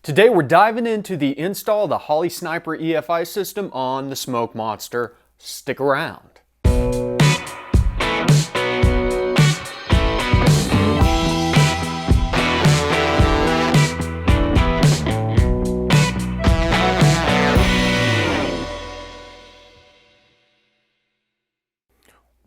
Today we're diving into the install of the Holley Sniper EFI system on the Smoke Monster. Stick around.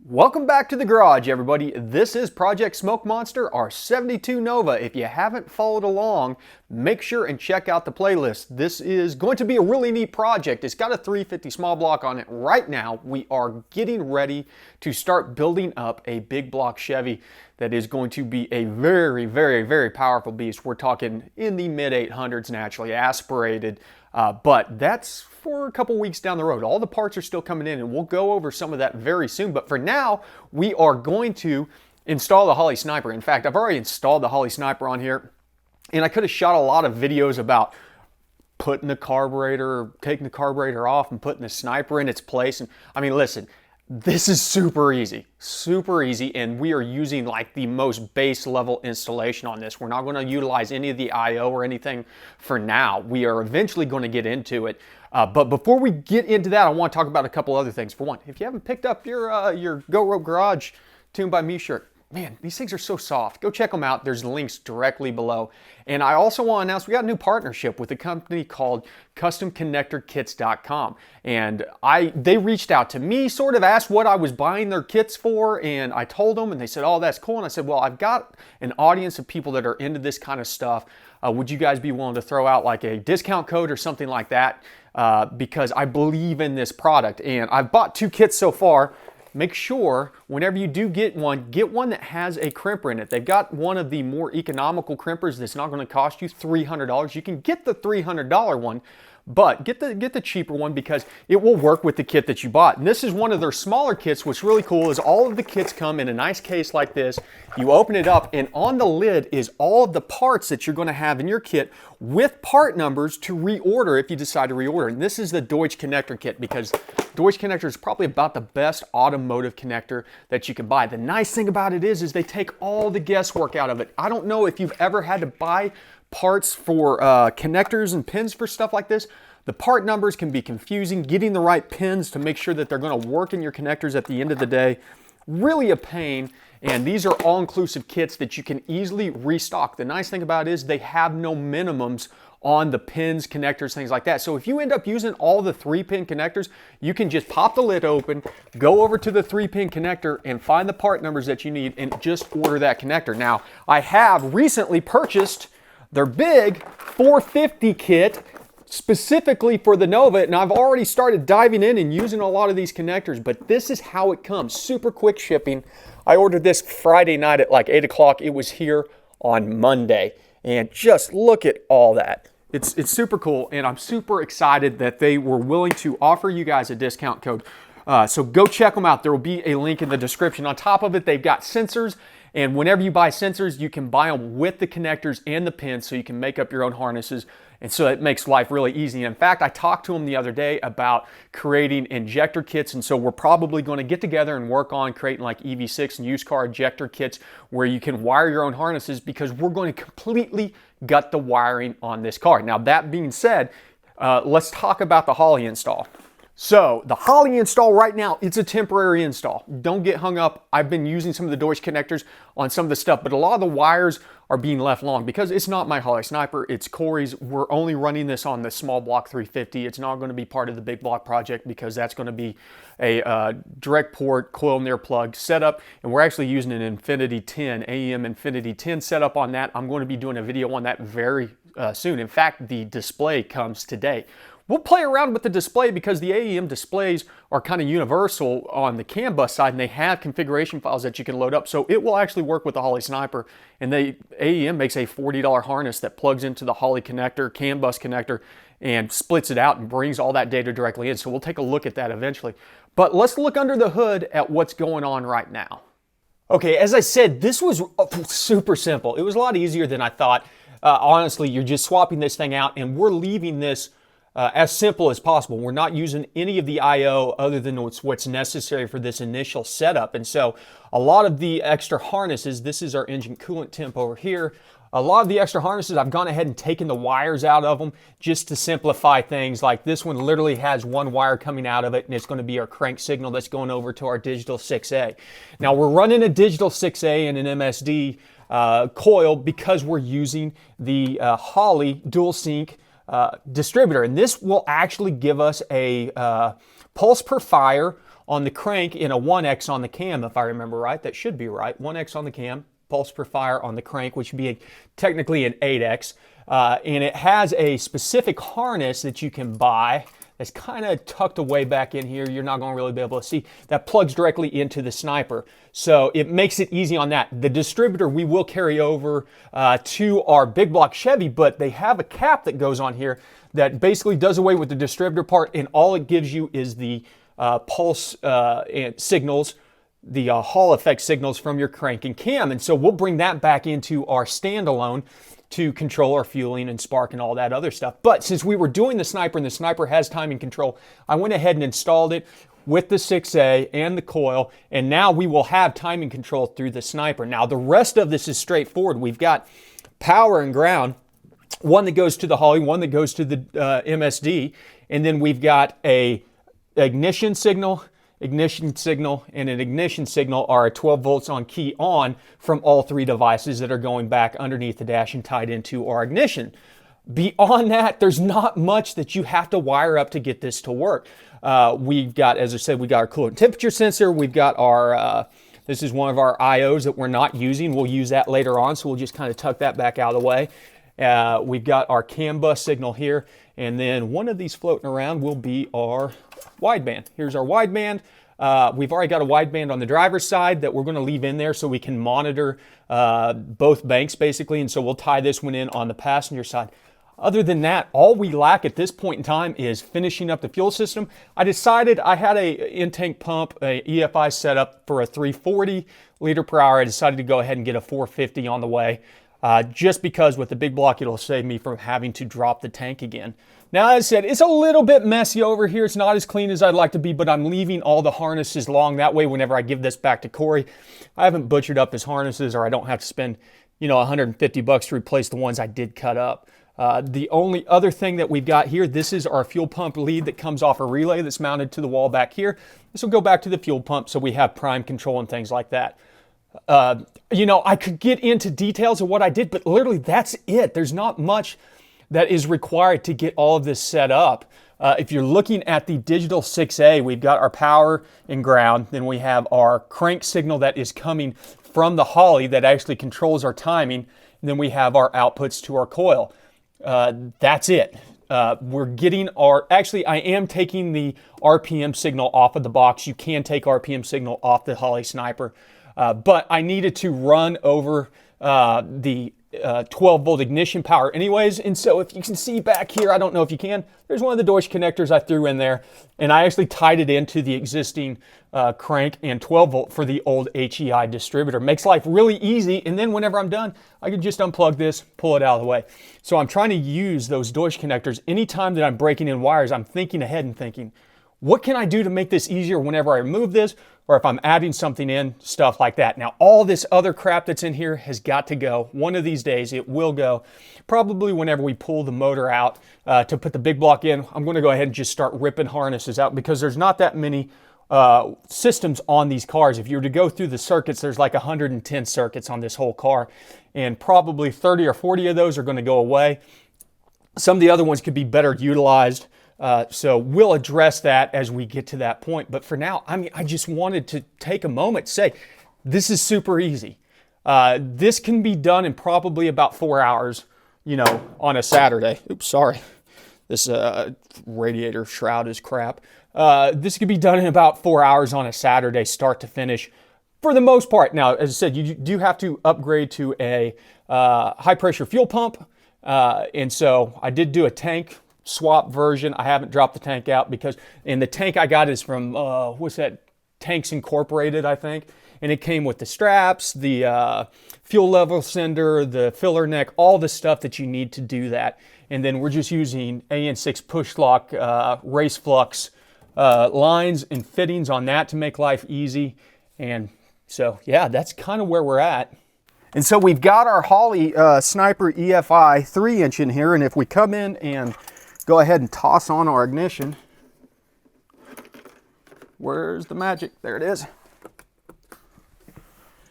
Welcome back to the garage, everybody. This is Project Smoke Monster R72 Nova. If you haven't followed along, make sure and check out the playlist. This is going to be a really neat project. It's got a 350 small block on it. Right now, we are getting ready to start building up a big block Chevy that is going to be a very, very, very powerful beast. We're talking in the mid 800s, naturally aspirated, but that's for a couple weeks down the road. All the parts are still coming in, and we'll go over some of that very soon. But for now, we are going to install the Holley Sniper. In fact, I've already installed the Holley Sniper on here, and I could have shot a lot of videos about putting the carburetor, taking the carburetor off and putting the Sniper in its place. And I mean, listen, this is super easy, and we are using like the most base level installation on this. We're not going to utilize any of the I/O or anything for now. We are eventually going to get into it. But before we get into that, I want to talk about a couple other things. For one, if you haven't picked up your Go Rope Garage Tuned by Me shirt, man, these things are so soft. Go check them out. There's links directly below. And I also want to announce we got a new partnership with a company called CustomConnectorKits.com. And they reached out to me, sort of asked what I was buying their kits for, and I told them, and they said, oh, that's cool. And I said, well, I've got an audience of people that are into this kind of stuff. Would you guys be willing to throw out like a discount code or something like that? Because I believe in this product. And I've bought 2 kits so far. Make sure whenever you do get one that has a crimper in it. They've got one of the more economical crimpers that's not going to cost you $300. You can get the $300 one, but get the cheaper one because it will work with the kit that you bought. And this is one of their smaller kits. What's really cool is all of the kits come in a nice case like this. You open it up, and on the lid is all of the parts that you're going to have in your kit with part numbers to reorder if you decide to reorder. And this is the Deutsch connector kit, because Deutsch connector is probably about the best automotive connector that you can buy. The nice thing about it is they take all the guesswork out of it. I don't know if you've ever had to buy parts for connectors and pins for stuff like this. The part numbers can be confusing. Getting the right pins to make sure that they're going to work in your connectors at the end of the day, really a pain. And these are all-inclusive kits that you can easily restock. The nice thing about it is they have no minimums on the pins, connectors, things like that. So if you end up using all the 3-pin connectors, you can just pop the lid open, go over to the 3-pin connector and find the part numbers that you need and just order that connector. Now, I have recently purchased their big 450 kit specifically for the Nova, and I've already started diving in and using a lot of these connectors, but this is how it comes. Super quick shipping. I ordered this Friday night at like 8 o'clock. It was here on Monday, and just look at all that. It's super cool, and I'm super excited that they were willing to offer you guys a discount code. So go check them out. There will be a link in the description. On top of it, they've got sensors, and whenever you buy sensors, you can buy them with the connectors and the pins so you can make up your own harnesses. And so it makes life really easy. In fact, I talked to them the other day about creating injector kits. And so we're probably going to get together and work on creating like EV6 and used car injector kits where you can wire your own harnesses, because we're going to completely gut the wiring on this car. Now, that being said, let's talk about the Holley install. So the Holley install right now, it's a temporary install. Don't get hung up. I've been using some of the Deutsch connectors on some of the stuff, but a lot of the wires are being left long because it's not my Holley Sniper, it's Corey's. We're only running this on the small block 350. It's not going to be part of the big block project because that's going to be a direct port coil near plug setup, and we're actually using an Infinity 10, AEM Infinity 10 setup on that. I'm going to be doing a video on that very soon. In fact, the display comes today. We'll play around with the display because the AEM displays are kind of universal on the CAN bus side, and they have configuration files that you can load up. So it will actually work with the Holley Sniper. And the AEM makes a $40 harness that plugs into the Holley connector, CAN bus connector, and splits it out and brings all that data directly in. So we'll take a look at that eventually. But let's look under the hood at what's going on right now. Okay, as I said, this was super simple. It was a lot easier than I thought. Honestly, you're just swapping this thing out, and we're leaving this as simple as possible. We're not using any of the I/O other than what's necessary for this initial setup. And so a lot of the extra harnesses, this is our engine coolant temp over here. A lot of the extra harnesses, I've gone ahead and taken the wires out of them just to simplify things. Like this one literally has one wire coming out of it, and it's going to be our crank signal that's going over to our digital 6A. Now we're running a digital 6A and an MSD coil because we're using the Holley dual sync distributor, and this will actually give us a pulse per fire on the crank in a 1x on the cam, if I remember right. That should be right. 1x on the cam, pulse per fire on the crank, which would be technically an 8x. And it has a specific harness that you can buy that's kind of tucked away back in here. You're not going to really be able to see. That plugs directly into the sniper. So it makes it easy on that. The distributor we will carry over to our big block Chevy, but they have a cap that goes on here that basically does away with the distributor part, and all it gives you is the pulse and signals, the Hall effect signals from your crank and cam. And so we'll bring that back into our standalone to control our fueling and spark and all that other stuff. But since we were doing the sniper and the sniper has timing control, I went ahead and installed it with the 6A and the coil, and now we will have timing control through the sniper. Now the rest of this is straightforward. We've got power and ground, one that goes to the Holley, one that goes to the MSD, and then we've got a ignition signal, and an ignition signal are 12 volts on key on from all three devices that are going back underneath the dash and tied into our ignition. Beyond that, there's not much that you have to wire up to get this to work. We've got, as I said, we got our coolant temperature sensor. We've got our, this is one of our IOs that we're not using. We'll use that later on, so we'll just kind of tuck that back out of the way. We've got our CAN bus signal here, and then one of these floating around will be our wideband. Here's our wideband. We've already got a wideband on the driver's side that we're going to leave in there so we can monitor both banks basically, and so we'll tie this one in on the passenger side. Other than that, all we lack at this point in time is finishing up the fuel system. I decided I had a in-tank pump, a EFI set up for a 340 liter per hour. I decided to go ahead and get a 450 on the way. Just because with the big block, it'll save me from having to drop the tank again. Now, as I said, it's a little bit messy over here. It's not as clean as I'd like to be, but I'm leaving all the harnesses long. That way, whenever I give this back to Corey, I haven't butchered up his harnesses, or I don't have to spend, $150 to replace the ones I did cut up. The only other thing that we've got here, this is our fuel pump lead that comes off a relay that's mounted to the wall back here. This will go back to the fuel pump so we have prime control and things like that. I could get into details of what I did, but literally that's it. There's not much that is required to get all of this set up. If you're looking at the digital 6A, we've got our power and ground. Then we have our crank signal that is coming from the Holley that actually controls our timing. And then we have our outputs to our coil. That's it. We're getting I am taking the RPM signal off of the box. You can take RPM signal off the Holley sniper. But I needed to run over the 12 volt ignition power anyways. And so if you can see back here, I don't know if you can, there's one of the Deutsch connectors I threw in there, and I actually tied it into the existing crank and 12 volt for the old HEI distributor. Makes life really easy, and then whenever I'm done, I can just unplug this, pull it out of the way. So I'm trying to use those Deutsch connectors. Anytime that I'm breaking in wires, I'm thinking ahead and thinking, what can I do to make this easier whenever I remove this, or if I'm adding something in, stuff like that. Now, all this other crap that's in here has got to go. One of these days, it will go. Probably whenever we pull the motor out to put the big block in, I'm going to go ahead and just start ripping harnesses out, because there's not that many systems on these cars. If you were to go through the circuits, there's like 110 circuits on this whole car, and probably 30 or 40 of those are going to go away. Some of the other ones could be better utilized. So we'll address that as we get to that point. But for now, I just wanted to take a moment to say, this is super easy. This can be done in probably about 4 hours, on a Saturday. Oops, sorry. This radiator shroud is crap. This could be done in about 4 hours on a Saturday, start to finish, for the most part. Now, as I said, you do have to upgrade to a high pressure fuel pump. And so I did do a tank swap version. I haven't dropped the tank out and the tank I got is from, what's that? Tanks Incorporated, I think. And it came with the straps, the fuel level sender, the filler neck, all the stuff that you need to do that. And then we're just using AN6 push lock race flux lines and fittings on that to make life easy. And so, yeah, that's kind of where we're at. And so we've got our Holley Sniper EFI 3-inch in here, and if we come in and go ahead and toss on our ignition, where's the magic? There it is.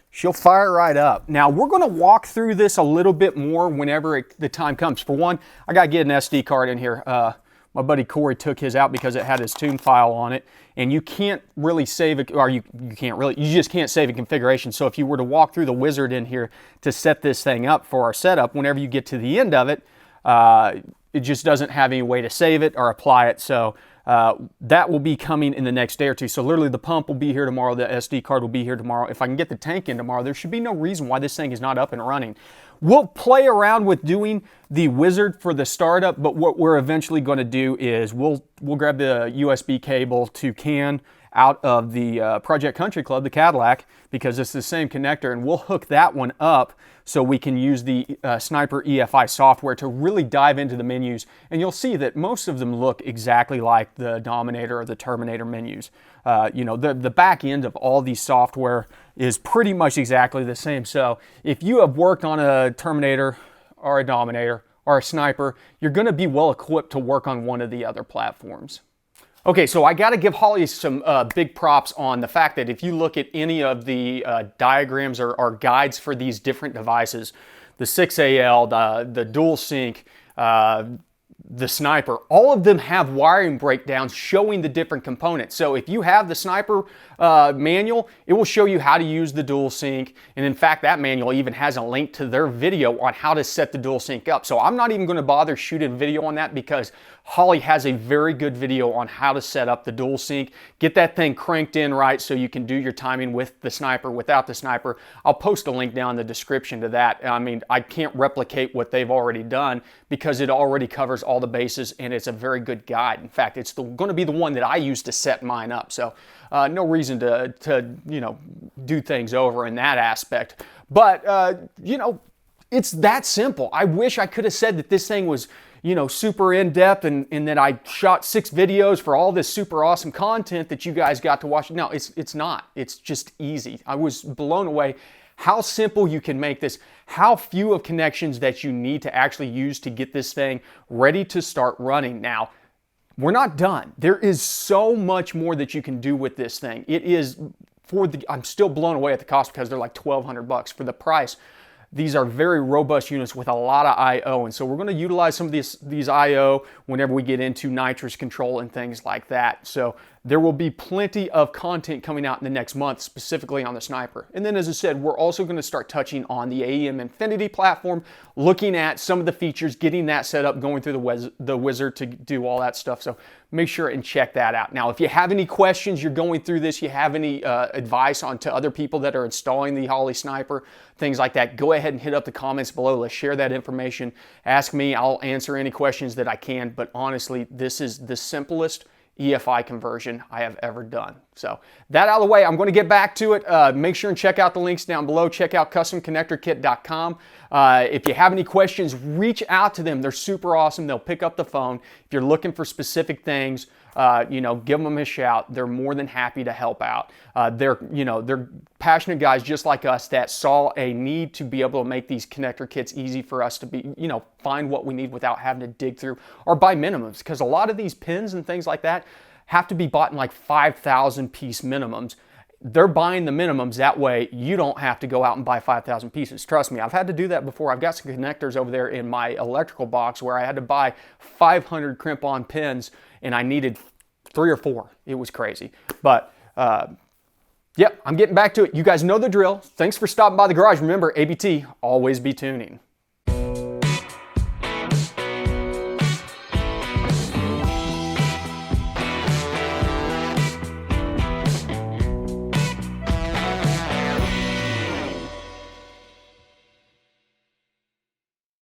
She'll fire right up. Now, we're going to walk through this a little bit more whenever the time comes. For one, I got to get an SD card in here. My buddy Corey took his out because it had his tune file on it, and you can't really save it, or you just can't save a configuration. So if you were to walk through the wizard in here to set this thing up for our setup, whenever you get to the end of it, it just doesn't have any way to save it or apply it. So that will be coming in the next day or two. So literally the pump will be here tomorrow, the SD card will be here tomorrow. If I can get the tank in tomorrow, there should be no reason why this thing is not up and running. We'll play around with doing the wizard for the startup, but what we're eventually going to do is we'll grab the USB cable to CAN out of the Project Country Club, the Cadillac, because it's the same connector, and we'll hook that one up so we can use the Sniper EFI software to really dive into the menus. And you'll see that most of them look exactly like the Dominator or the Terminator menus. You know, the back end of all these software is pretty much exactly the same. So if you have worked on a Terminator or a Dominator or a Sniper, you're going to be well equipped to work on one of the other platforms. Okay, so I got to give Holley some big props on the fact that if you look at any of the diagrams or guides for these different devices, the 6AL, the dual sync, the Sniper, all of them have wiring breakdowns showing the different components. So if you have the Sniper manual, it will show you how to use the dual sync. And in fact, that manual even has a link to their video on how to set the dual sync up. So I'm not even going to bother shooting video on that because Holley has a very good video on how to set up the dual sync. Get that thing cranked in right so you can do your timing with the Sniper, without the Sniper. I'll post a link down in the description to that. I mean, I can't replicate what they've already done because it already covers all the bases and it's a very good guide. In fact, it's going to be the one that I use to set mine up. So no reason to you know, do things over in that aspect. But you know, it's that simple. I wish I could have said that this thing was, you know, super in-depth and that I shot 6 videos for all this super awesome content that you guys got to watch. No, it's not. It's just easy. I was blown away how simple you can make this, how few of connections that you need to actually use to get this thing ready to start running. Now, we're not done. There is so much more that you can do with this thing. It is I'm still blown away at the cost because they're like $1,200 for the price. These are very robust units with a lot of I/O, and so we're going to utilize some of these I/O whenever we get into nitrous control and things like that. So there will be plenty of content coming out in the next month, specifically on the Sniper. And then, as I said, we're also going to start touching on the AEM Infinity platform, looking at some of the features, getting that set up, going through the wizard to do all that stuff. So make sure and check that out. Now, if you have any questions, you're going through this, you have any advice on to other people that are installing the Holley Sniper, things like that, go ahead and hit up the comments below. Let's share that information. Ask me. I'll answer any questions that I can. But honestly, this is the simplest EFI conversion I have ever done. So that out of the way, I'm going to get back to it. Make sure and check out the links down below. Check out customconnectorkit.com. If you have any questions, reach out to them. They're super awesome. They'll pick up the phone. If you're looking for specific things, you know, give them a shout. They're more than happy to help out. They're passionate guys just like us that saw a need to be able to make these connector kits easy for us to be, you know, find what we need without having to dig through or buy minimums, because a lot of these pins and things like that have to be bought in like 5,000 piece minimums. They're buying the minimums, that way you don't have to go out and buy 5,000 pieces. Trust me, I've had to do that before. I've got some connectors over there in my electrical box where I had to buy 500 crimp-on pins and I needed 3 or 4. It was crazy. But yep, I'm getting back to it. You guys know the drill. Thanks for stopping by the garage. Remember, ABT, always be tuning.